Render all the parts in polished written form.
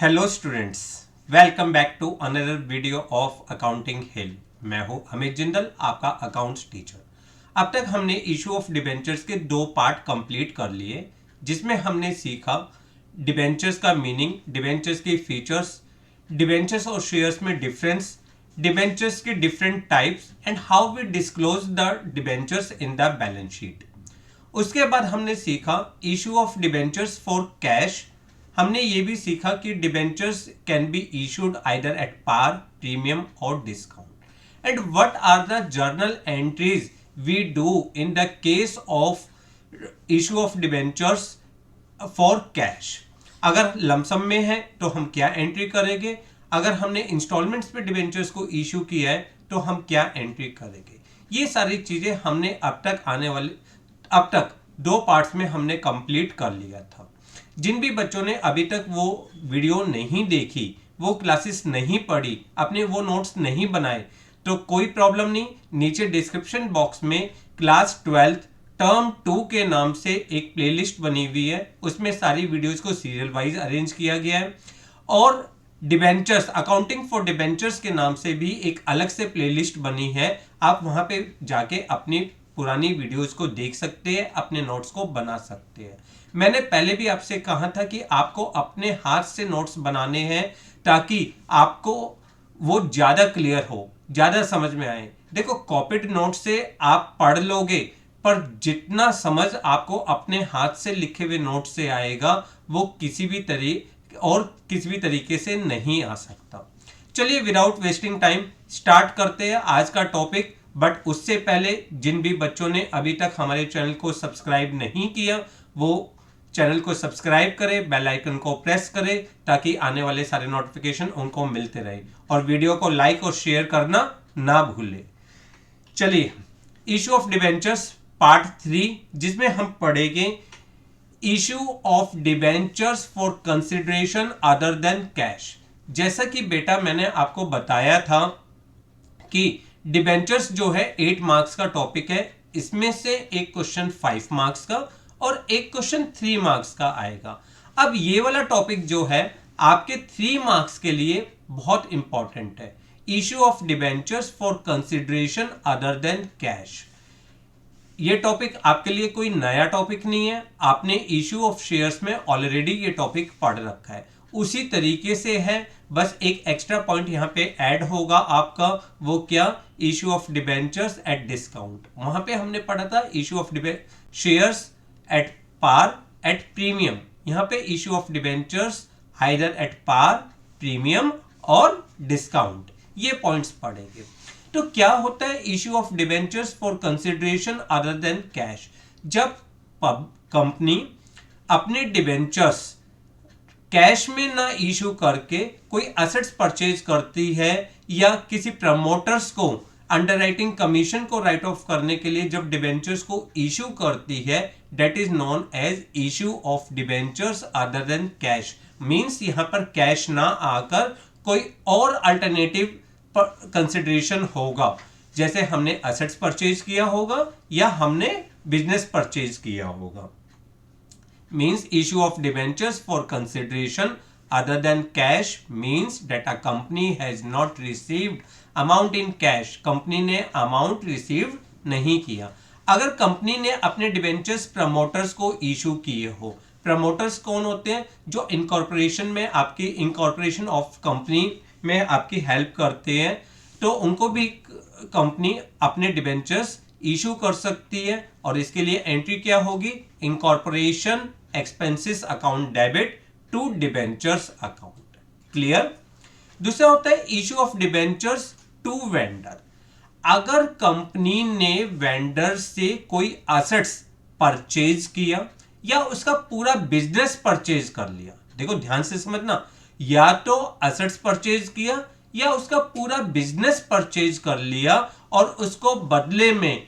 Hello students, welcome back to another video of Accounting Hill. मैं हूं अमित जिंदल, आपका accounts teacher. अब तक हमने इशू ऑफ डिबेंचर्स के 2 पार्ट कंप्लीट कर लिए, जिसमें हमने सीखा डिबेंचर्स का मीनिंग, डिबेंचर्स के फीचर्स, डिबेंचर्स और शेयर्स में डिफरेंस, डिबेंचर्स के different types and how we disclose the debentures in the balance sheet. उसके बाद हमने सीखा issue of debentures for cash. हमने ये भी सीखा कि debentures can be issued either at par, premium और discount. And what are the journal entries we do in the case of issue of debentures for cash. अगर lump sum में है तो हम क्या एंट्री करेंगे, अगर हमने इंस्टॉलमेंट्स पे डिबेंचर्स को इशू किया है तो हम क्या एंट्री करेंगे। ये सारी चीजें हमने अब तक 2 पार्ट्स में हमने कंप्लीट कर लिया था। जिन भी बच्चों ने अभी तक वो वीडियो नहीं देखी, वो क्लासेस नहीं पढ़ी, अपने वो नोट्स नहीं बनाए, तो कोई प्रॉब्लम नहीं। नीचे डिस्क्रिप्शन बॉक्स में क्लास 12th टर्म 2 के नाम से एक प्लेलिस्ट बनी हुई है, उसमें सारी वीडियोस को सीरियल वाइज अरेंज किया गया है। और डिबेंचर्स, अकाउंटिंग फॉर डिबेंचर्स के नाम से भी एक अलग से प्लेलिस्ट बनी है। आप वहां पे जाके अपनी पुरानी वीडियोस को देख सकते हैं, अपने नोट्स को बना सकते हैं। मैंने पहले भी आपसे कहा था कि आपको अपने हाथ से नोट्स बनाने हैं ताकि आपको वो ज्यादा क्लियर हो, ज्यादा समझ में आए। देखो, कॉपीड नोट से आप पढ़ लोगे, पर जितना समझ आपको अपने हाथ से लिखे हुए नोट से आएगा वो किसी भी तरीके से नहीं आ सकता। चलिए, विदाउट वेस्टिंग टाइम स्टार्ट करते हैं आज का टॉपिक। बट उससे पहले जिन भी बच्चों ने अभी तक हमारे चैनल को सब्सक्राइब नहीं किया, वो चैनल को सब्सक्राइब करें, बेल आइकन को प्रेस करें ताकि आने वाले सारे नोटिफिकेशन उनको मिलते रहे, और वीडियो को लाइक और शेयर करना ना भूलें। चलिए, इशू ऑफ डिबेंचर्स पार्ट 3, जिसमें हम पढ़ेंगे issue of debentures for consideration other than cash. जैसा कि बेटा मैंने आपको बताया था कि डिबेंचर्स जो है 8 मार्क्स का टॉपिक है, इसमें से एक क्वेश्चन 5 मार्क्स का और एक क्वेश्चन 3 मार्क्स का आएगा। अब ये वाला टॉपिक जो है आपके 3 मार्क्स के लिए बहुत इंपॉर्टेंट है, issue of debentures for consideration other than cash. ये टॉपिक आपके लिए कोई नया टॉपिक नहीं है, आपने इशू ऑफ शेयर्स में ऑलरेडी ये टॉपिक पढ़ रखा है, उसी तरीके से है। बस एक एक्स्ट्रा पॉइंट यहाँ पे ऐड होगा आपका, वो क्या, issue of debentures at discount. वहां पे हमने पढ़ा था issue of shares at par at premium, यहाँ पे issue of debentures either at par, premium और डिस्काउंट, ये पॉइंट्स पढ़ेंगे। तो क्या होता है issue of debentures for consideration other than cash. जब कंपनी अपने डिबेंचर्स कैश में ना इशू करके कोई एसेट्स परचेज करती है, या किसी प्रमोटर्स को अंडरराइटिंग कमीशन को राइट ऑफ करने के लिए जब डिबेंचर्स को इशू करती है, that is known as issue of debentures other than cash. Means यहां पर कैश ना आकर कोई और अल्टरनेटिव कंसिडरेशन होगा, जैसे हमने एसेट्स परचेज किया होगा या हमने बिजनेस परचेज किया होगा। Means issue of debentures for consideration other than cash means that a company has not received amount in cash. Company ने अमाउंट रिसीव नहीं किया। अगर कंपनी ने अपने डिबेंचर्स प्रमोटर्स को इशू किए हो, प्रमोटर्स कौन होते हैं, जो इनकॉर्पोरेशन में आपकी इनकॉर्पोरेशन ऑफ कंपनी में आपकी हेल्प करते हैं, तो उनको भी कंपनी अपने डिबेंचर्स इशू कर सकती है। और इसके लिए एंट्री क्या होगी, incorporation expenses account debit to debentures account. Clear. दूसरा होता है issue of debentures to vendor. अगर कंपनी ने वेंडर से कोई एसेट्स परचेज किया या उसका पूरा बिजनेस परचेज कर लिया, देखो ध्यान से समझना, या तो एसेट्स परचेज किया या उसका पूरा बिजनेस परचेज कर लिया, और उसको बदले में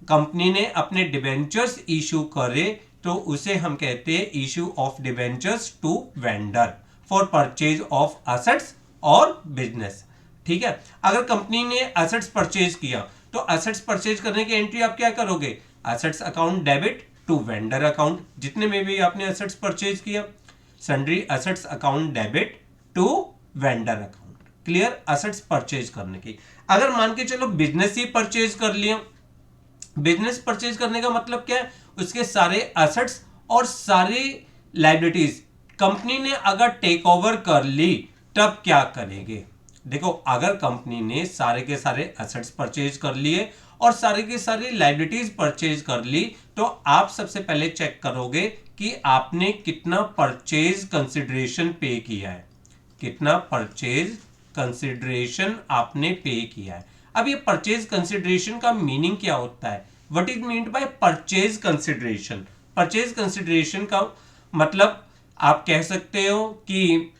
कंपनी ने अपने डिबेंचर्स इशू करे, तो उसे हम कहते हैं issue of debentures to vendor for purchase of assets और बिजनेस। ठीक है। अगर कंपनी ने एसेट्स परचेज किया तो एसेट्स परचेज करने की एंट्री आप क्या करोगे, assets account debit to vendor account, जितने में भी आपने एसेट्स परचेज किया, sundry assets account debit to vendor account. Clear, assets purchase करने की। अगर मान के चलो बिजनेस ही परचेज कर लिया, बिजनेस परचेज करने का मतलब क्या है, उसके सारे एसेट्स और सारी लायबिलिटीज कंपनी ने अगर टेक ओवर कर ली तब क्या करेंगे। देखो, अगर कंपनी ने सारे के सारे एसेट्स परचेज कर लिए और सारे के सारी लायबिलिटीज परचेज कर ली, तो आप सबसे पहले चेक करोगे कि आपने कितना परचेज कंसिडरेशन पे किया है, कितना परचेज कंसिडरेशन आपने पे किया है। अब ये परचेज कंसिडरेशन का मीनिंग क्या होता है, what is meant by purchase consideration. Purchase consideration का मतलब आप कह सकते हो कि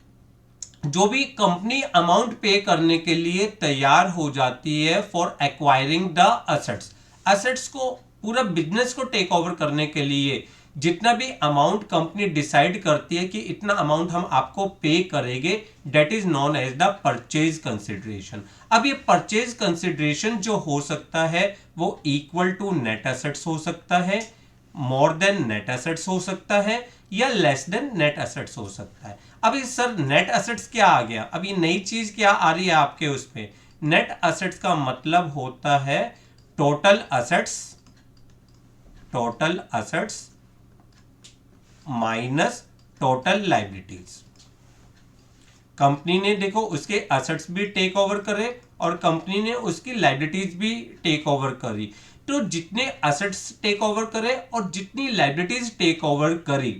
जो भी कंपनी अमाउंट पे करने के लिए तैयार हो जाती है for acquiring the assets, assets को पूरा बिजनेस को टेक ओवर करने के लिए जितना भी अमाउंट कंपनी डिसाइड करती है कि इतना अमाउंट हम आपको पे करेंगे, that is known as the purchase consideration. अब ये परचेज कंसिडरेशन जो हो सकता है वो इक्वल टू नेट एसेट्स हो सकता है, मोर देन नेट एसेट्स हो सकता है, या लेस देन नेट एसेट्स हो सकता है। अब इस सर नेट एसेट्स क्या आ गया, अब ये नई चीज क्या आ रही है आपके उस पे। नेट एसेट्स का मतलब होता है total assets, total assets minus total liabilities. Company ने देखो उसके एसेट्स भी टेक ओवर करे और कंपनी ने उसकी लायबिलिटीज भी टेक ओवर करी, तो जितने एसेट्स टेक ओवर करे और जितनी लायबिलिटीज टेक ओवर करी,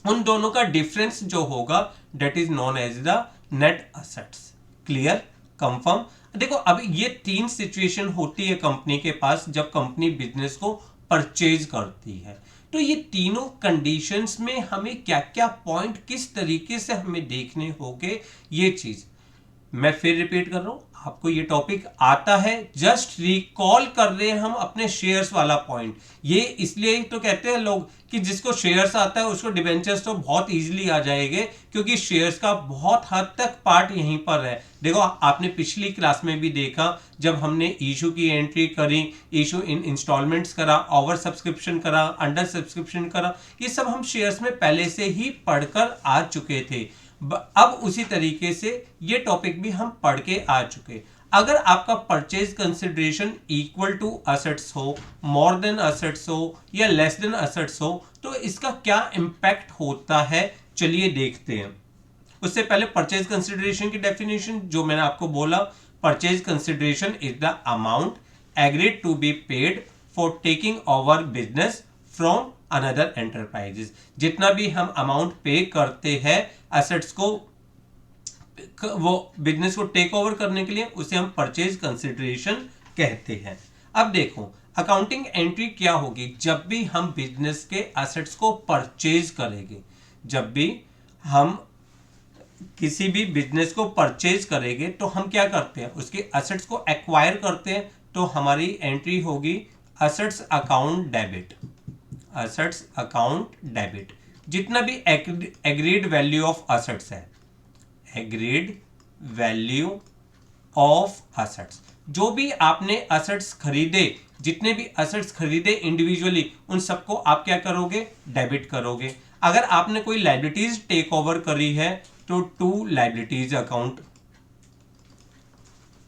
उन दोनों का डिफरेंस जो होगा that is known as the net assets. Clear, confirm. देखो, अब ये तीन सिचुएशन होती है कंपनी के पास जब कंपनी बिजनेस को परचेज करती है। तो ये तीनों कंडीशंस में हमें क्या क्या पॉइंट किस तरीके से हमें देखने होंगे, ये चीज मैं फिर रिपीट कर रहा हूं, आपको ये टॉपिक आता है, जस्ट रिकॉल कर रहे हैं हम अपने शेयर्स वाला पॉइंट। ये इसलिए तो कहते हैं लोग कि जिसको शेयर्स आता है उसको डिबेंचर्स तो बहुत इजीली आ जाएंगे, क्योंकि शेयर्स का बहुत हद तक पार्ट यहीं पर है। देखो, आपने पिछली क्लास में भी देखा जब हमने इशू की एंट्री करी, इशू इन इंस्टॉलमेंट्स करा, ओवर सब्सक्रिप्शन करा, अंडर सब्सक्रिप्शन करा, ये सब हम शेयर्स में पहले से ही पढ़कर आ चुके थे। अब उसी तरीके से ये टॉपिक भी हम पढ़ के आ चुके। अगर आपका purchase consideration equal to assets हो, मोर देन असेट्स हो या लेस देन असेट्स हो, तो इसका क्या इंपैक्ट होता है, चलिए देखते हैं। उससे पहले परचेज कंसिडरेशन की डेफिनेशन जो मैंने आपको बोला, purchase consideration is the amount agreed to be paid for taking over business from another enterprises. जितना भी हम अमाउंट पे करते हैं एसेट्स को, वो बिजनेस को टेक ओवर करने के लिए, उसे हम परचेज कंसिडरेशन कहते हैं। अब देखो, अकाउंटिंग एंट्री क्या होगी जब भी हम बिजनेस के एसेट्स को परचेज करेंगे। जब भी हम किसी भी बिजनेस को परचेज करेंगे तो हम क्या करते हैं, उसके एसेट्स को एक्वायर करते हैं, तो हमारी एंट्री होगी assets account debit, assets account debit. जितना भी एग्रीड वैल्यू ऑफ एसेट्स है, एग्रीड वैल्यू ऑफ एसेट्स, जो भी आपने एसेट्स खरीदे, जितने भी एसेट्स खरीदे इंडिविजुअली, उन सबको आप क्या करोगे, डेबिट करोगे। अगर आपने कोई लायबिलिटीज टेक ओवर करी है तो to liabilities account,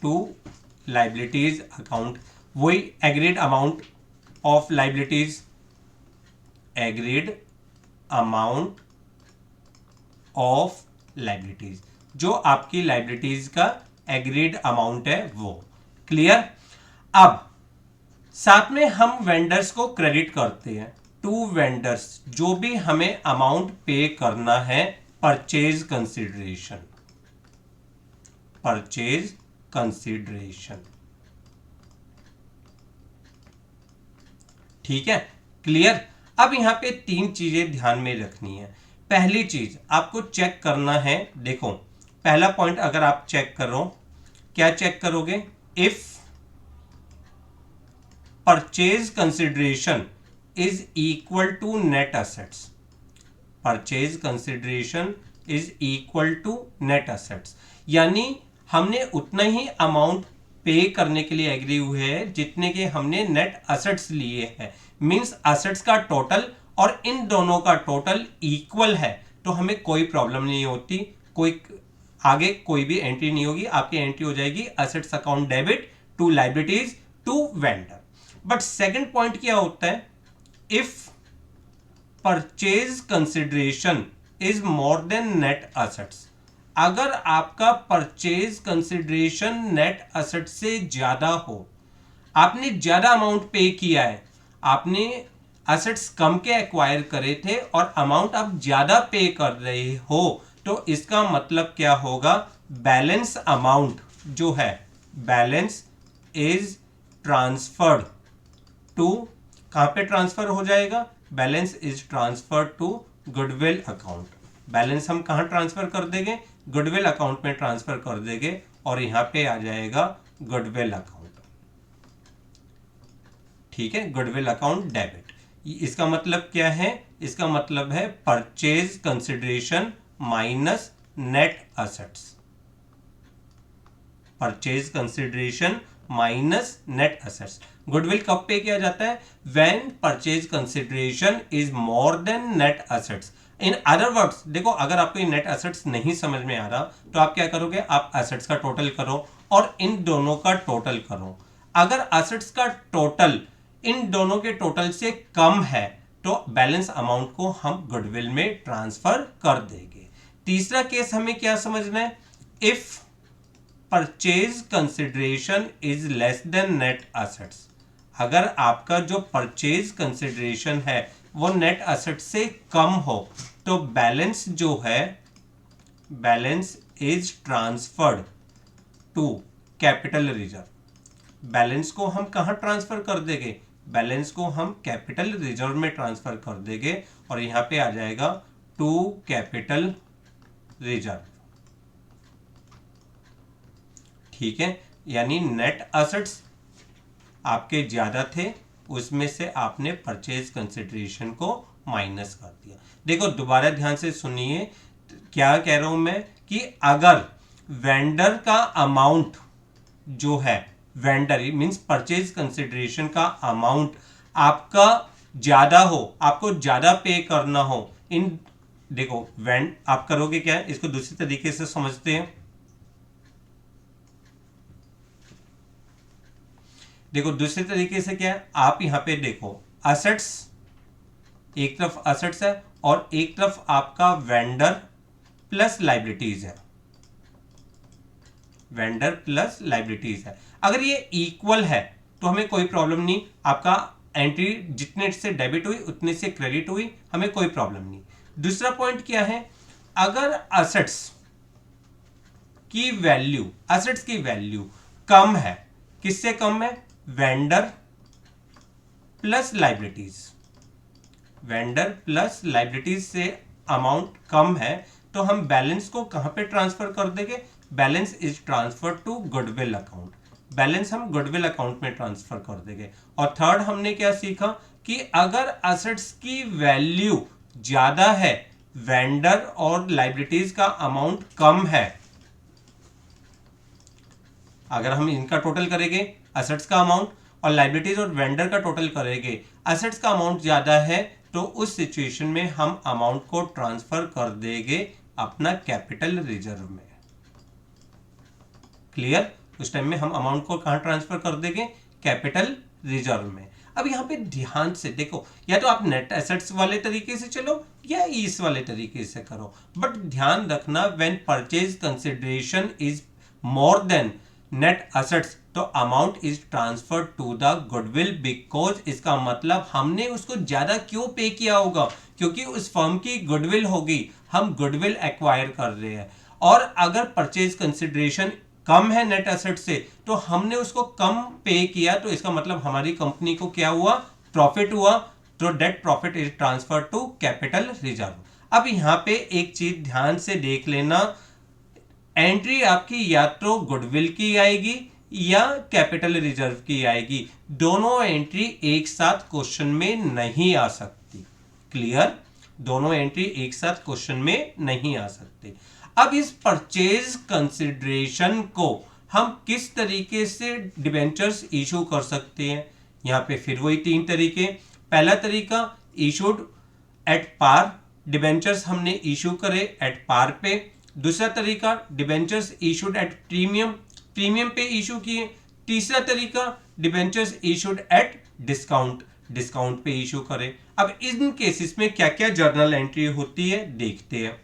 to liabilities account, वही agreed amount of liabilities, agreed amount of liabilities, जो आपकी लायबिलिटीज का एग्रीड अमाउंट है वो। क्लियर। अब साथ में हम वेंडर्स को क्रेडिट करते हैं, टू वेंडर्स, जो भी हमें अमाउंट पे करना है, परचेज कंसिडरेशन, परचेज कंसिडरेशन। ठीक है, क्लियर। अब यहां पे तीन चीजें ध्यान में रखनी है। पहली चीज आपको चेक करना है, देखो पहला पॉइंट अगर आप चेक करो, क्या चेक करोगे, if purchase consideration is equal to net assets, purchase consideration is equal to net assets, यानी हमने उतना ही अमाउंट पे करने के लिए एग्री हुए हैं जितने के हमने नेट एसेट्स लिए हैं। मींस एसेट्स का टोटल और इन दोनों का टोटल इक्वल है, तो हमें कोई प्रॉब्लम नहीं होती, कोई आगे कोई भी एंट्री नहीं होगी, आपकी एंट्री हो जाएगी assets account debit to liabilities to vendor. But second point क्या होता है, if purchase consideration is more than net assets, अगर आपका परचेज कंसिडरेशन नेट असेट से ज्यादा हो, आपने ज्यादा अमाउंट पे किया है, आपने असेट्स कम के एक्वायर करे थे और अमाउंट आप ज्यादा पे कर रहे हो, तो इसका मतलब क्या होगा, बैलेंस अमाउंट जो है, बैलेंस इज ट्रांसफर्ड टू, कहां पे ट्रांसफर हो जाएगा, balance is transferred to goodwill account. Balance हम कहां ट्रांसफर कर देंगे, गुडविल अकाउंट में ट्रांसफर कर देंगे और यहां पे आ जाएगा गुडविल अकाउंट। ठीक है, गुडविल अकाउंट डेबिट। इसका मतलब क्या है, इसका मतलब है purchase consideration minus net assets, purchase consideration minus net assets. Goodwill कब पे किया जाता है, when purchase consideration is more than net assets. In other words, देखो अगर आपको नेट असेट्स नहीं समझ में आ रहा तो आप क्या करोगे, आप असेट्स का टोटल करो और इन दोनों का टोटल करो। अगर असेट्स का टोटल इन दोनों के टोटल से कम है तो बैलेंस अमाउंट को हम गुडविल में ट्रांसफर कर देंगे। तीसरा केस हमें क्या समझना है, if purchase consideration is less than net assets, अगर आपका जो परचेज कंसिडरेशन है वो नेट असेट से कम हो तो बैलेंस जो है, balance is transferred to capital reserve. Balance को हम कहां ट्रांसफर कर देंगे, बैलेंस को हम कैपिटल रिजर्व में ट्रांसफर कर देंगे और यहां पे आ जाएगा टू कैपिटल रिजर्व। ठीक है, यानी नेट असेट्स आपके ज्यादा थे, उसमें से आपने परचेज कंसिडरेशन को माइनस कर दिया। देखो दोबारा ध्यान से सुनिए, क्या कह रहा हूं मैं, कि अगर वेंडर का अमाउंट जो है, वेंडर मींस परचेज कंसिडरेशन का अमाउंट आपका ज्यादा हो, आपको ज्यादा पे करना हो, इन देखो आप करोगे क्या, इसको दूसरी तरीके से समझते हैं। देखो दूसरे तरीके से क्या है, आप यहां पे देखो असेट्स, एक तरफ असेट्स है और एक तरफ आपका वेंडर प्लस लायबिलिटीज है, वेंडर प्लस लायबिलिटीज है। अगर ये इक्वल है तो हमें कोई प्रॉब्लम नहीं, आपका एंट्री जितने से डेबिट हुई उतने से क्रेडिट हुई, हमें कोई प्रॉब्लम नहीं। दूसरा पॉइंट क्या है, अगर असेट्स की वैल्यू, असेट्स की वैल्यू कम है, किससे कम है, vendor plus liabilities, vendor plus liabilities से अमाउंट कम है तो हम बैलेंस को कहां पे ट्रांसफर कर देंगे, balance is transfer to goodwill account, balance हम गुडविल अकाउंट में ट्रांसफर कर देंगे। और थर्ड हमने क्या सीखा कि अगर असेट्स की वैल्यू ज्यादा है, वेंडर और लायबिलिटीज का अमाउंट कम है, अगर हम इनका टोटल करेंगे असेट्स का अमाउंट और लायबिलिटीज और वेंडर का टोटल करेंगे, असेट्स का अमाउंट ज्यादा है तो उस सिचुएशन में हम अमाउंट को ट्रांसफर कर देंगे अपना कैपिटल रिजर्व में। क्लियर, उस टाइम में हम अमाउंट को कहां ट्रांसफर कर देंगे, कैपिटल रिजर्व में। अब यहां पे ध्यान से देखो, या तो आप नेट एसेट्स वाले तरीके से चलो या इस वाले तरीके से करो, बट ध्यान रखना when purchase consideration is more than net assets तो amount is transfer to the goodwill, because इसका मतलब हमने उसको ज्यादा क्यों पे किया होगा, क्योंकि उस फर्म की गुडविल होगी, हम गुडविल एक्वायर कर रहे हैं। और अगर परचेज कंसिडरेशन कम है नेट एसेट से तो हमने उसको कम पे किया, तो इसका मतलब हमारी कंपनी को क्या हुआ, प्रॉफिट हुआ, तो that profit is transfer to capital reserve. अब यहां पे एक चीज ध्यान से देख लेना, एंट्री आपकी या तो गुडविल की आएगी या कैपिटल रिजर्व की आएगी, दोनों एंट्री एक साथ क्वेश्चन में नहीं आ सकती। क्लियर, दोनों एंट्री एक साथ क्वेश्चन में नहीं आ सकते। अब इस परचेज कंसिडरेशन को हम किस तरीके से डिबेंचर्स इशू कर सकते हैं, यहां पे फिर वही तीन तरीके। पहला तरीका, इशूड एट पार, डिबेंचर्स हमने इशू करे एट पार पे। दूसरा तरीका debentures issued at premium, premium पे इशू किए। तीसरा तरीका debentures issued at discount, discount पे इशू करें। अब इन केसेस में क्या क्या जर्नल एंट्री होती है देखते हैं।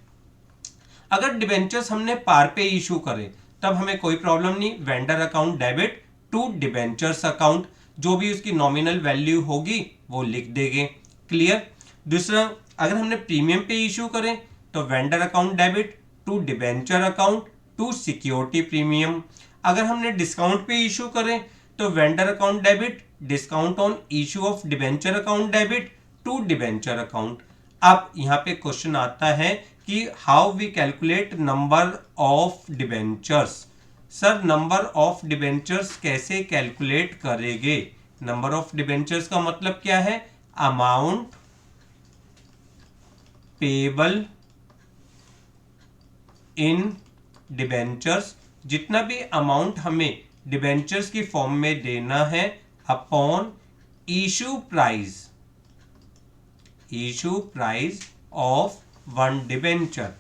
अगर डिबेंचर्स हमने पार पे इशू करे तब हमें कोई प्रॉब्लम नहीं, vendor account debit to debentures account, जो भी उसकी नॉमिनल वैल्यू होगी वो लिख देंगे। क्लियर। दूसरा, अगर हमने प्रीमियम पे इशू करें तो vendor account debit to debenture account to security premium. अगर हमने डिस्काउंट पे इशू करें तो vendor account debit discount on issue of debenture account debit to debenture account. अब यहाँ पे क्वेश्चन आता है कि how we calculate number of debentures. Sir number of debentures कैसे कैलकुलेट करेंगे? नंबर ऑफ डिबेंचर्स का मतलब क्या है? अमाउंट पेबल इन डिबेंचर्स, जितना भी अमाउंट हमें डिबेंचर्स की फॉर्म में देना है upon issue price, issue price of one debenture,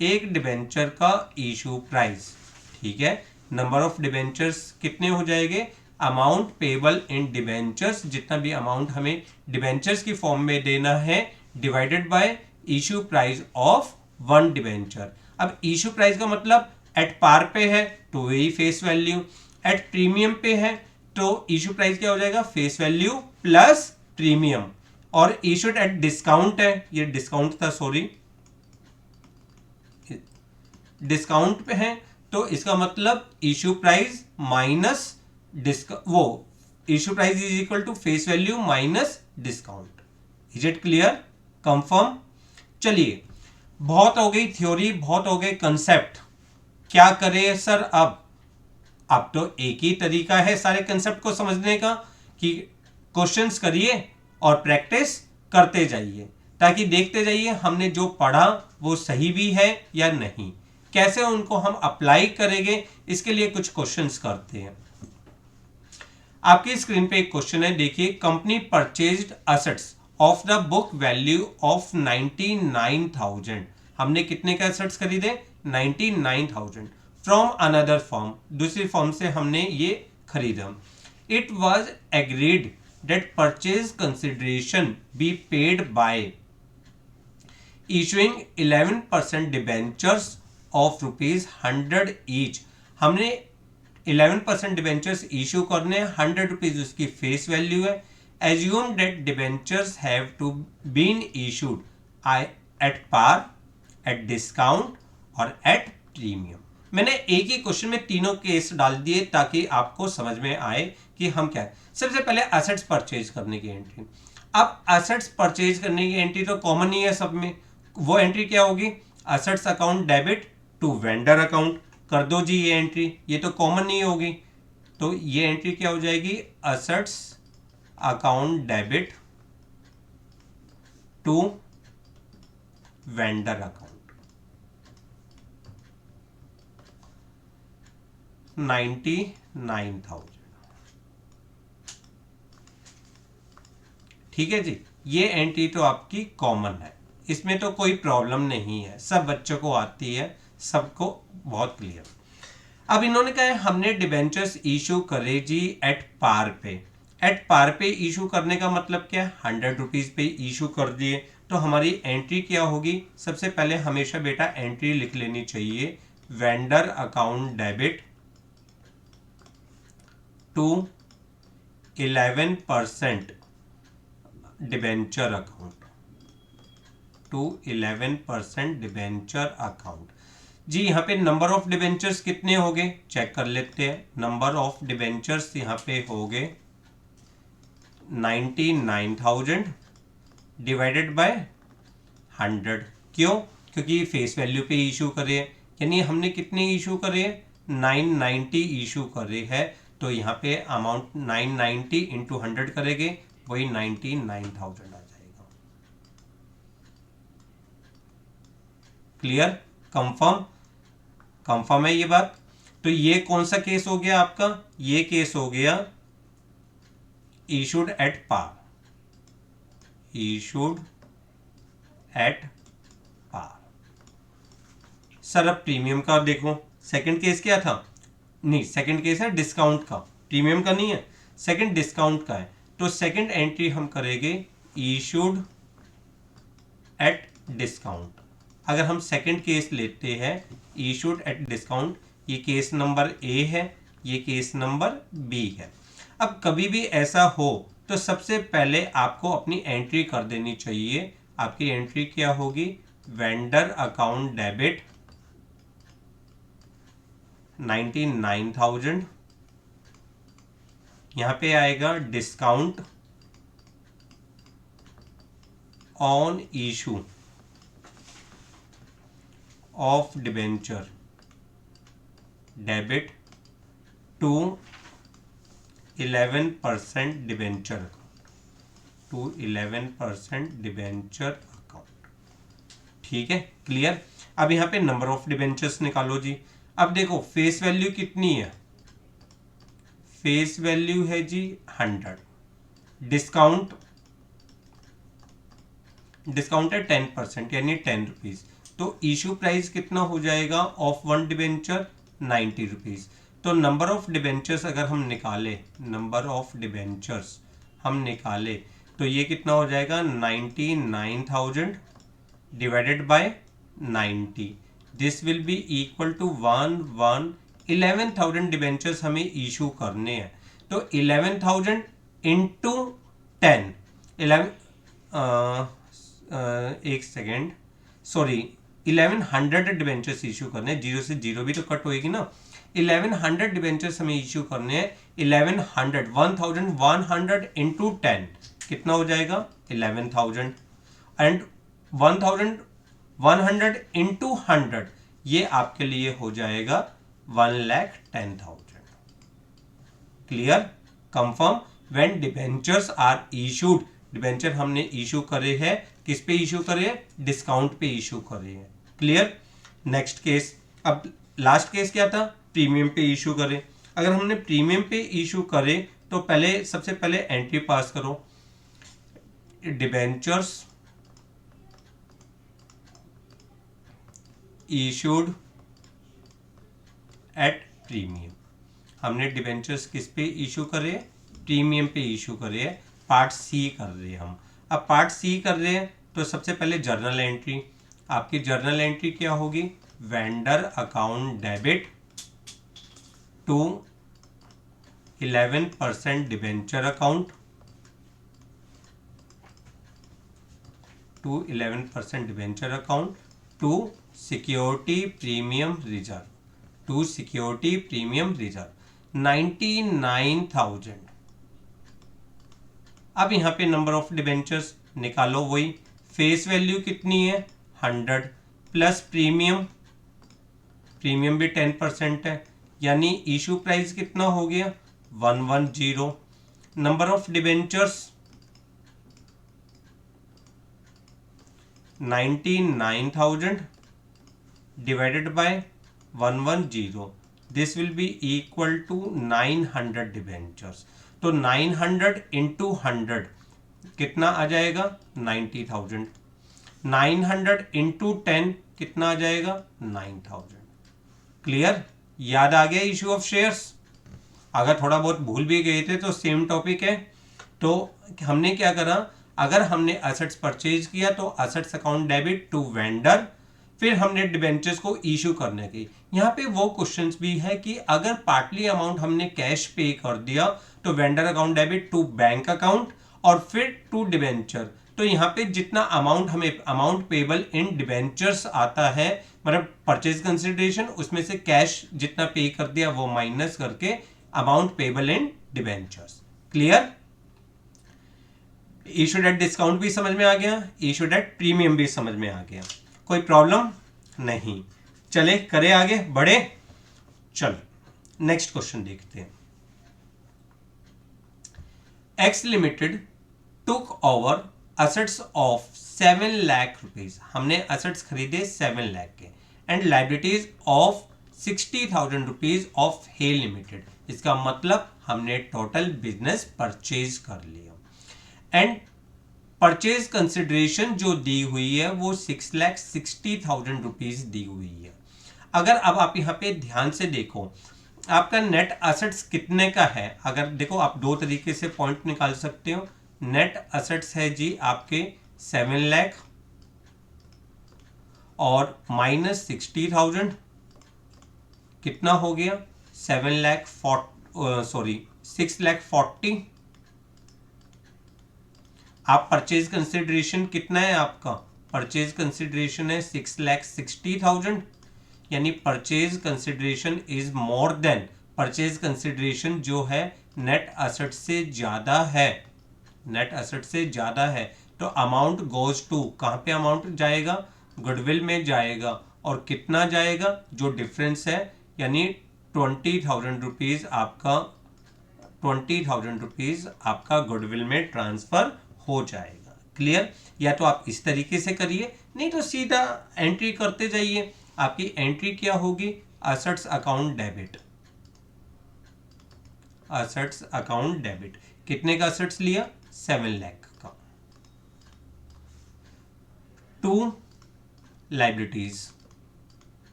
एक डिबेंचर का इशू प्राइस। ठीक है, नंबर ऑफ डिबेंचर्स कितने हो जाएंगे? अमाउंट पेबल इन डिबेंचर्स, जितना भी अमाउंट हमें डिबेंचर्स की फॉर्म में देना है, divided by issue price of one debenture. अब इशू प्राइस का मतलब एट पार पे है तो वही फेस वैल्यू, एट प्रीमियम पे है तो इशू प्राइस क्या हो जाएगा? Face value plus premium. और इशूड एट डिस्काउंट है, ये डिस्काउंट था, सॉरी डिस्काउंट पे है तो इसका मतलब इशू प्राइस माइनस वो issue price is equal to face value minus discount. Is it clear? Confirm. चलिए, बहुत हो गई थ्योरी, बहुत हो गए कंसेप्ट, क्या करें सर अब तो एक ही तरीका है सारे कंसेप्ट को समझने का कि क्वेश्चंस करिए और प्रैक्टिस करते जाइए, ताकि देखते जाइए हमने जो पढ़ा वो सही भी है या नहीं, कैसे उनको हम अप्लाई करेंगे। इसके लिए कुछ क्वेश्चंस करते हैं। आपकी स्क्रीन पे एक क्वेश्चन है, देखिए। Company purchased assets of the book value of 99,000। हमने कितने के असेट्स खरीदे? 99,000 फ्रॉम अनदर फॉर्म, दूसरी फॉर्म से हमने ये खरीदा। It was agreed that purchase consideration be paid by issuing 11% debentures of ₹100 each. हमने 11% डिबेंचर्स इशू करने, ₹100 उसकी फेस वैल्यू है। Assume that debentures have to been issued at par, at discount और एट प्रीमियम। मैंने एक ही क्वेश्चन में तीनों case डाल दिए ताकि आपको समझ में आए कि हम क्या है। सबसे पहले एसेट्स परचेज करने की एंट्री। अब एसेट्स परचेज करने की एंट्री तो कॉमन ही है सब में, वो एंट्री क्या होगी? Assets account debit to vendor account. कर दो जी ये एंट्री, ये तो कॉमन नहीं होगी, तो ये एंट्री क्या हो जाएगी? Assets account debit to vendor account 99,000। ठीक है जी, ये एंट्री तो आपकी कॉमन है, इसमें तो कोई प्रॉब्लम नहीं है, सब बच्चों को आती है, सबको बहुत क्लियर। अब इन्होंने कहा है हमने डिबेंचर्स इशू करे जी एट पार पे। एट पार पे इशू करने का मतलब क्या है? ₹100 पे इशू कर दिए, तो हमारी एंट्री क्या होगी? सबसे पहले हमेशा बेटा एंट्री लिख लेनी चाहिए, vendor account debit to 11% debenture account, to 11% debenture account. जी यहाँ पे नंबर ऑफ डिबेंचर्स कितने हो गए चेक कर लेते हैं। नंबर ऑफ डिबेंचर्स यहाँ पे हो गए 99,000 डिवाइडेड बाय 100। क्यों? क्योंकि फेस वैल्यू पे इशू करे, यानी हमने कितने इशू करे? 990 इशू करे है, तो यहाँ पे अमाउंट 990 इंटू 100 करेंगे, वही 99,000 आ जाएगा। क्लियर? कंफर्म? कंफर्म है ये बात? तो ये कौन सा केस हो गया आपका? ये केस हो गया issued at par, issued at par. Sir अब प्रीमियम का देखो, सेकंड केस क्या था, नहीं सेकंड केस है डिस्काउंट का, प्रीमियम का नहीं है, सेकंड डिस्काउंट का है। तो सेकंड एंट्री हम करेंगे इशूड एट डिस्काउंट। अगर हम सेकंड केस लेते हैं इशूड एट डिस्काउंट, ये केस नंबर ए है, ये केस नंबर बी है। अब कभी भी ऐसा हो तो सबसे पहले आपको अपनी एंट्री कर देनी चाहिए। आपकी एंट्री क्या होगी, वेंडर अकाउंट डेबिट 99,000, यहां पे आएगा discount on issue of debenture debit to 11% debenture, to 11% debenture account. ठीक है, क्लियर। अब यहाँ पे नंबर ऑफ डिबेंचर्स निकालो जी। अब देखो फेस वैल्यू कितनी है, फेस वैल्यू है जी 100, डिस्काउंट है 10% यानी 10 रुपीज। तो इशू प्राइस कितना हो जाएगा ऑफ वन डिबेंचर, 90 रुपीज। तो नंबर ऑफ डिबेंचर्स अगर हम निकाले, नंबर ऑफ डिबेंचर्स हम निकाले तो ये कितना हो जाएगा, 99,000 divided by 90, this will be equal to 11,000 debentures हमें इशू करने हैं। तो 11,000 इंटू 10, 11 एक सेकेंड, सॉरी 1100 डिबेंचर्स इशू करने हैं, जीरो से जीरो भी तो कट होएगी ना। 1100 डिबेंचर्स हमें इशू करने हैं, 1100 इंटू 10 कितना हो जाएगा 11,000, एंड 1,100 इंटू 100 ये आपके लिए हो जाएगा 1,10,000। Clear, confirm. When debentures are issued, debenture हमने इशू करे हैं, किस पे इशू करे, डिस्काउंट पे इशू करे हैं। क्लियर। नेक्स्ट केस, अब लास्ट केस क्या था, प्रीमियम पे इशू करे। अगर हमने प्रीमियम पे इशू करे तो पहले सबसे पहले एंट्री पास करो, डिबेंचर्स इशूड एट प्रीमियम। हमने डिबेंचर्स किस पे इशू करे, प्रीमियम पे इशू करे, पार्ट सी कर रहे हैं हम। अब पार्ट सी कर रहे हैं तो सबसे पहले जर्नल एंट्री, आपकी जर्नल एंट्री क्या होगी, vendor account debit to 11% debenture account, to 11% debenture account to security premium reserve, to security premium reserve 99,000। अब यहाँ पे नंबर ऑफ डिबेंचर्स निकालो, वही फेस वैल्यू कितनी है 100 प्लस प्रीमियम, प्रीमियम भी 10% है, यानी इशू प्राइस कितना हो गया 110। Number of debentures 99,000 divided by 110, this will be equal to 900 debentures. तो 900 इंटू 100 कितना आ जाएगा 90,000, 900 इंटू 10 कितना आ जाएगा 9,000। क्लियर, याद आ गया इशू ऑफ शेयर्स। अगर थोड़ा बहुत भूल भी गए थे तो सेम टॉपिक है। तो हमने क्या करा, अगर हमने असेट्स परचेज किया तो assets account debit to vendor, फिर हमने डिबेंचर्स को इशू करने की। यहाँ पे वो क्वेश्चंस भी है कि अगर पार्टली अमाउंट हमने कैश पे कर दिया तो vendor account debit to bank account और फिर टू डिबेंचर। तो यहाँ पे जितना अमाउंट हमें अमाउंट पेबल इन डिबेंचर्स आता है, मतलब परचेज कंसिडरेशन, उसमें से कैश जितना पे कर दिया वो माइनस करके amount payable in debentures. Clear, issued at discount भी समझ में आ गया, इशूड एट प्रीमियम भी समझ में आ गया, कोई प्रॉब्लम नहीं। चले करे आगे बढ़े, चलो नेक्स्ट क्वेश्चन देखते हैं। X limited took over assets of 7 lakh rupees, हमने असेट्स खरीदे 7 लाख के, and liabilities of 60,000 rupees of Y limited. इसका मतलब हमने टोटल बिजनेस परचेज कर लिया, एंड परचेज कंसिडरेशन जो दी हुई है वो 6,60,000 रुपीज दी हुई है। अगर अब आप यहाँ पे ध्यान से देखो आपका नेट असेट्स कितने का है, अगर देखो आप दो तरीके से पॉइंट निकाल सकते हो। नेट असेट्स है जी आपके 7 लाख और माइनस 60,000 कितना हो गया 6 लाख 40। आप परचेज कंसिडरेशन कितना है, आपका परचेज कंसिडरेशन है 6,60,000, यानी purchase consideration is more then, purchase consideration जो है नेट असेट से ज्यादा है, नेट असेट से ज्यादा है। तो अमाउंट गोज टू, कहाँ पे अमाउंट जाएगा, गुडविल में जाएगा। और कितना जाएगा, जो डिफरेंस है यानी 20,000 रुपीज आपका 20,000 रुपीज आपका गुडविल में ट्रांसफर हो जाएगा। क्लियर। या तो आप इस तरीके से करिए, नहीं तो सीधा एंट्री करते जाइए। आपकी एंट्री क्या होगी, assets account debit, assets account debit. कितने का असेट्स लिया, 7 लाख का। टू लाइबिलिटीज,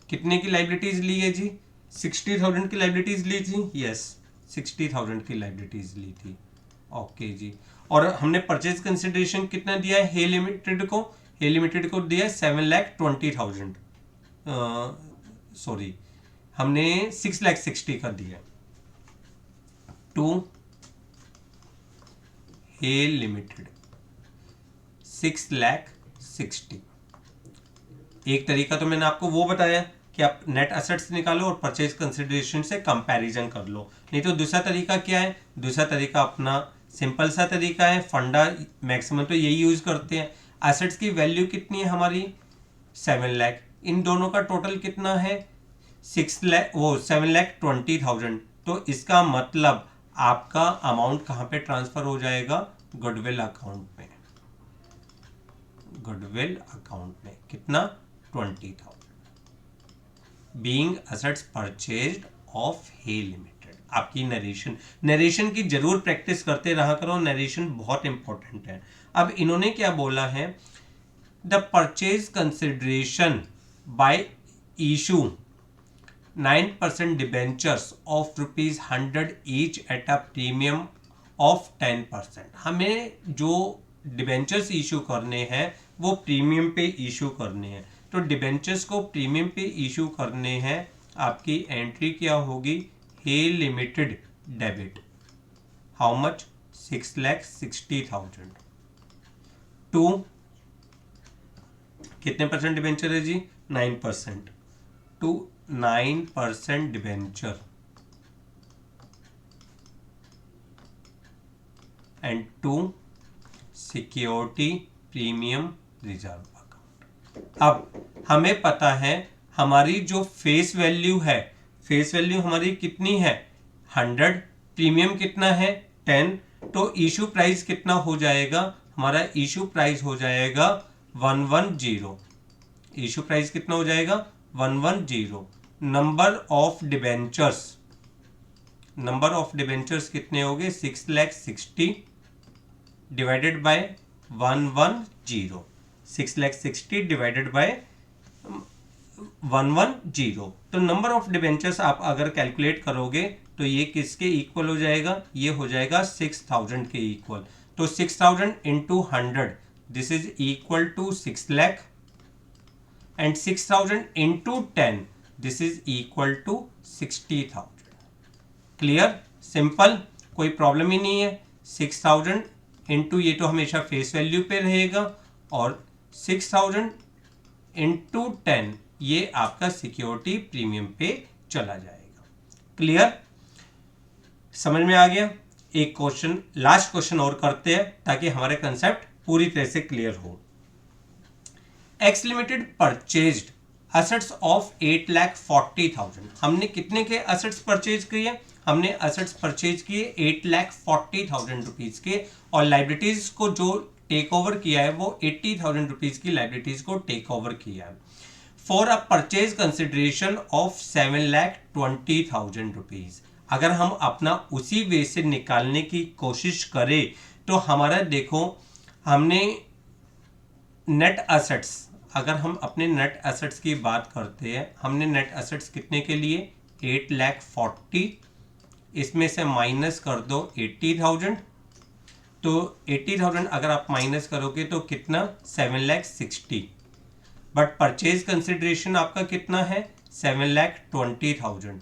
कितने की लाइबिलिटीज ली है जी, 60,000 की लाइबिलिटीज ली थी, यस 60,000 की लाइबिलिटीज ली थी। ओके जी। और हमने परचेज कंसिडरेशन कितना दिया है हे लिमिटेड को, हे लिमिटेड को दिया है 7,20,000, सॉरी हमने 6,60,000 का दिया। To Y limited 6,60,000। एक तरीका तो मैंने आपको वो बताया कि आप नेट असेट्स निकालो और परचेज कंसिडरेशन से कंपैरिजन कर लो। नहीं तो दूसरा तरीका क्या है, दूसरा तरीका अपना सिंपल सा तरीका है, फंडा मैक्सिमम तो यही यूज करते हैं। असेट्स की वैल्यू कितनी है हमारी 7 लाख, इन दोनों का टोटल कितना है 6 लाख, वो 7,20,000। तो इसका मतलब आपका अमाउंट कहाँ पे ट्रांसफर हो जाएगा, गुडविल अकाउंट में, गुडविल अकाउंट में कितना 20,000 being assets purchased of Y limited. आपकी नरेशन की जरूर प्रैक्टिस करते रहा करो, नरेशन बहुत इंपॉर्टेंट है। अब इन्होंने क्या बोला है, the purchase consideration bye issue 9% debentures of ₹100 each at a premium of 10%। हमें जो डिबेंचर्स इशू करने हैं वो प्रीमियम पे इशू करने हैं, तो डिबेंचर्स को प्रीमियम पे इशू करने हैं। आपकी एंट्री क्या होगी, Hay limited debit, how much 6,60,000 to कितने परसेंट डिबेंचर है जी 9%, to 9% debenture and to security premium reserve account. अब हमें पता है हमारी जो फेस वैल्यू है, फेस वैल्यू हमारी कितनी है 100, प्रीमियम कितना है 10, तो इशू प्राइस कितना हो जाएगा, हमारा इशू प्राइस हो जाएगा 110। इशू प्राइस कितना हो जाएगा 110। Number of debentures, number of debentures कितने हो गए 6,60,000 डिवाइडेड बाय 110, 6,60,000 डिवाइडेड बाय 110। तो नंबर ऑफ डिबेंचर्स आप अगर कैलकुलेट करोगे तो ये किसके इक्वल हो जाएगा, ये हो जाएगा 6,000 के इक्वल। तो 6,000 into 100 this is equal to 6 lakh and 6,000 into 10 this is equal to 60,000। Clear, simple, कोई प्रॉब्लम ही नहीं है। 6,000 इंटू ये तो हमेशा फेस वैल्यू पे रहेगा और 6,000 इंटू 10 ये आपका सिक्योरिटी प्रीमियम पे चला जाएगा। क्लियर, समझ में आ गया। एक क्वेश्चन, लास्ट क्वेश्चन और करते हैं ताकि हमारे कंसेप्ट पूरी तरह से क्लियर हो। X limited purchased assets of 8,40,000। हमने कितने के असेट्स परचेज किए, हमने असेट्स परचेज किए 8,40,000 रुपीज के, और लाइबिलिटीज को जो टेक ओवर किया है वो 80,000 रुपीज की लाइबिलिटीज को टेक ओवर किया है for a purchase consideration of 7,20,000 rupees. अगर हम अपना उसी वे से निकालने की कोशिश करें तो हमारा देखो, हमने नेट एसेट्स, अगर हम अपने नेट एसेट्स की बात करते हैं, हमने नेट एसेट्स कितने के लिए 8,40,000, इसमें से माइनस कर दो 80,000, तो 80,000 अगर आप माइनस करोगे तो कितना 7,60,000, बट परचेज कंसिडरेशन आपका कितना है 7,20,000,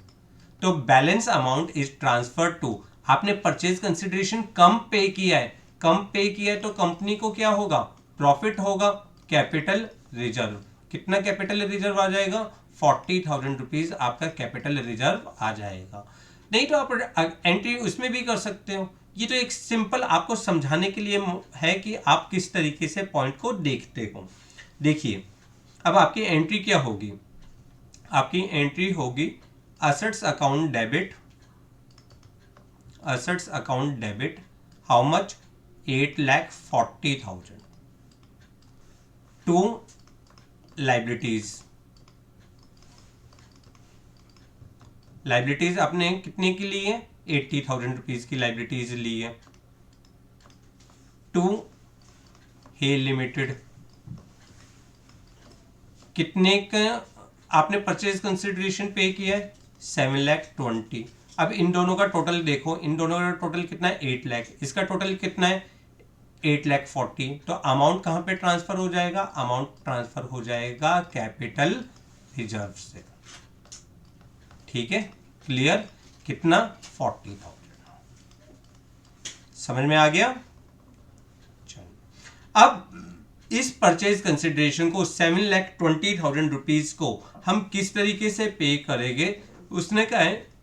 तो balance amount is transfer to, आपने परचेज कंसिडरेशन कम पे किया है, कम पे किया है तो कंपनी को क्या होगा, प्रॉफिट होगा, कैपिटल रिजर्व, कितना कैपिटल रिजर्व आ जाएगा 40,000 रुपीज आपका कैपिटल रिजर्व आ जाएगा। नहीं तो आप एंट्री उसमें भी कर सकते हो, ये तो एक सिंपल आपको समझाने के लिए है कि आप किस तरीके से पॉइंट को देखते हो। देखिए अब आपकी एंट्री क्या होगी, आपकी एंट्री होगी assets account debit, assets account debit, how much 8,40,000 to liabilities, liabilities आपने कितने की ली है 80,000 रुपीज की लाइबिलिटीज ली है, टू हे लिमिटेड कितने का आपने परचेज कंसिडरेशन पे किया है 7,20,000, अब इन दोनों का टोटल देखो, इन दोनों का टोटल कितना है 8 लाख, इसका टोटल कितना है 8,40,000, तो अमाउंट कहां पे ट्रांसफर हो जाएगा, अमाउंट ट्रांसफर हो जाएगा कैपिटल रिजर्व से, ठीक है क्लियर, कितना 40,000, समझ में आ गया। चलो अब इस परचेज कंसिडरेशन को 7,20,000 रुपीज को हम किस तरीके से पे करेंगे, उसने कहा है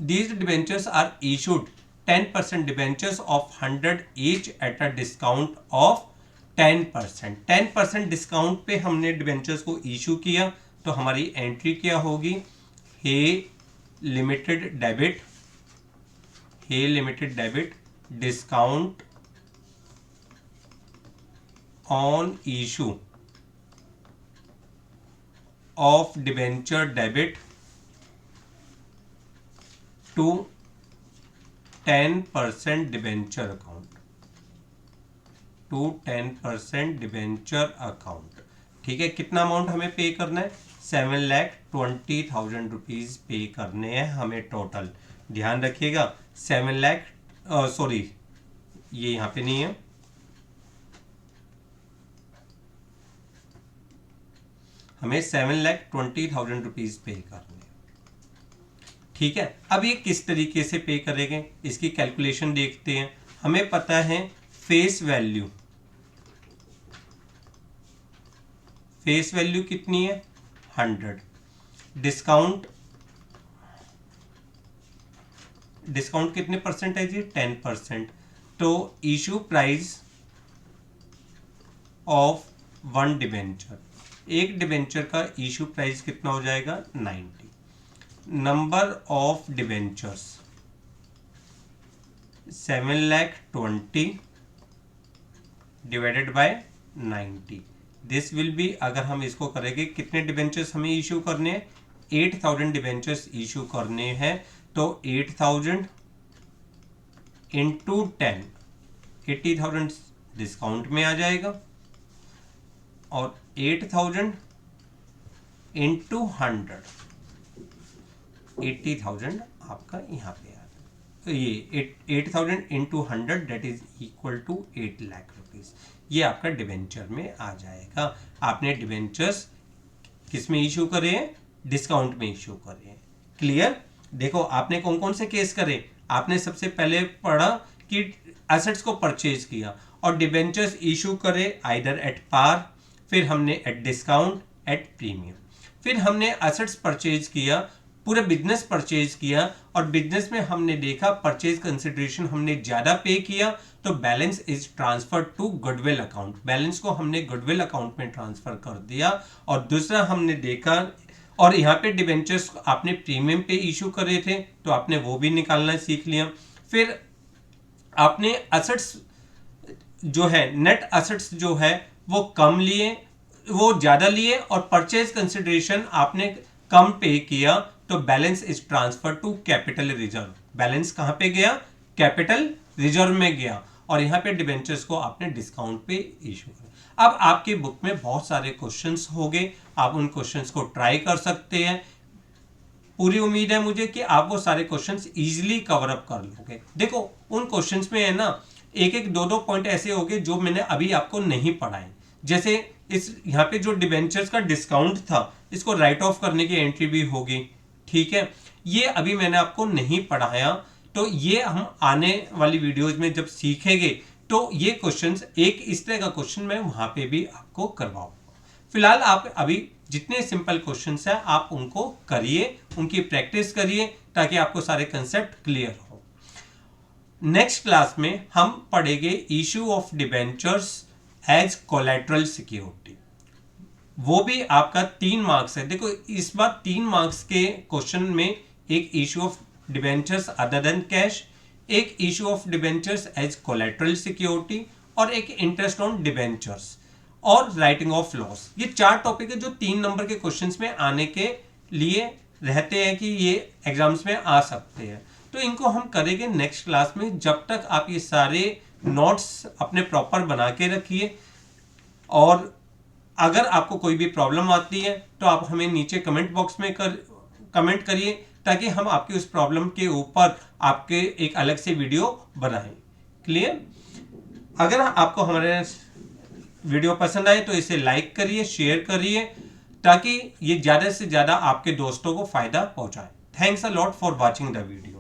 these debentures are issued 10% debentures of 100 each at a discount of 10%, 10% discount पे हमने डिबेंचर्स को इशू किया, तो हमारी एंट्री क्या होगी, Hay limited debit, Hay limited debit discount on issue of debenture debit to 10% debenture account, to 10% debenture account, ठीक है। कितना अमाउंट हमें पे करना है 7,20,000 रुपीज पे करने हैं हमें टोटल, ध्यान रखिएगा 7 लाख सॉरी ये यहां पे नहीं है, हमें 7,20,000 रुपीज पे करने, ठीक है। अब ये किस तरीके से पे करेंगे इसकी कैलकुलेशन देखते हैं। हमें पता है फेस वैल्यू, फेस वैल्यू कितनी है 100, डिस्काउंट, डिस्काउंट कितने परसेंट है जी 10%, तो issue price of one debenture, एक डिबेंचर का इशू प्राइस कितना हो जाएगा 90, number of debentures 7,20,000 divided by 90, this will B, अगर हम इसको करेंगे कितने डिबेंचर्स हमें इशू करने हैं 8,000 डिबेंचर्स इशू करने हैं, तो 8,000 इंटू 10, 80,000 डिस्काउंट में आ जाएगा और 8,000 इंटू 100 80,000 आपका यहाँ पे आ, तो ये 8,000 into 100 that is equal to 8 lakh rupees, ये आपका डिबेंचर में आ जाएगा। आपने डिबेंचर्स किस में इशू करे हैं, डिस्काउंट में इशू करे हैं, क्लियर। देखो आपने कौन कौन से केस करे, आपने सबसे पहले पढ़ा कि एसेट्स को परचेज किया और डिबेंचर्स इशू करे आइदर एट पार, फिर हमने एट डिस्काउंट, एट प्रीमियम, फिर हमने एसेट्स परचेज किया, पूरा बिजनेस परचेज किया और बिजनेस में हमने देखा परचेज कंसिडरेशन हमने ज्यादा पे किया, तो balance is transfer to goodwill account, balance को हमने गुडविल अकाउंट में ट्रांसफर कर दिया। और दूसरा हमने देखा, और यहाँ पे डिबेंचर्स आपने प्रीमियम पे इशू करे थे तो आपने वो भी निकालना सीख लिया। फिर आपने एसेट्स जो है नेट एसेट्स जो है वो कम लिए, वो ज्यादा लिए और परचेज कंसिडरेशन आपने कम पे किया, तो balance is transfer to capital reserve, balance कहां पे गया कैपिटल रिजर्व में गया, और यहां पे डिबेंचर्स को आपने डिस्काउंट पे इशू किया। अब आपकी बुक में बहुत सारे क्वेश्चंस होंगे, आप उन क्वेश्चंस को ट्राई कर सकते हैं। पूरी उम्मीद है मुझे कि आप वो सारे क्वेश्चंस इजीली कवर अप कर लोगे। देखो उन क्वेश्चंस में है ना एक एक दो दो पॉइंट ऐसे होंगे जो मैंने अभी आपको नहीं पढ़ाए। जैसे इस यहाँ पे जो डिबेंचर्स का डिस्काउंट था इसको राइट ऑफ करने की एंट्री भी होगी, ठीक है, ये अभी मैंने आपको नहीं पढ़ाया, तो ये हम आने वाली वीडियोज में जब सीखेंगे तो ये क्वेश्चंस एक इस तरह का क्वेश्चन मैं वहां पे भी आपको करवाऊंगा। फिलहाल आप अभी जितने सिंपल क्वेश्चंस हैं आप उनको करिए, उनकी प्रैक्टिस करिए ताकि आपको सारे कंसेप्ट क्लियर हो। नेक्स्ट क्लास में हम पढ़ेंगे issue of debentures as collateral security. वो भी आपका 3 मार्क्स है। देखो इस बार 3 मार्क्स के क्वेश्चन में एक issue of debentures other than cash, एक issue of debentures as collateral security और एक इंटरेस्ट ऑन डिबेंचर्स और राइटिंग ऑफ लॉस। ये 4 टॉपिक है जो 3 नंबर के क्वेश्चंस में आने के लिए रहते हैं कि ये एग्जाम्स में आ सकते हैं। तो इनको हम करेंगे नेक्स्ट क्लास में। जब तक आप ये सारे नोट्स अपने प्रॉपर बना के रखिए, और अगर आपको कोई भी प्रॉब्लम आती है तो आप हमें नीचे कमेंट बॉक्स में कमेंट करिए ताकि हम आपकी उस प्रॉब्लम के ऊपर आपके एक अलग से वीडियो बनाएं। क्लियर? अगर आपको हमारे वीडियो पसंद आए तो इसे लाइक करिए, शेयर करिए ताकि ये ज़्यादा से ज़्यादा आपके दोस्तों को फायदा पहुंचाए। Thanks a lot for watching the video.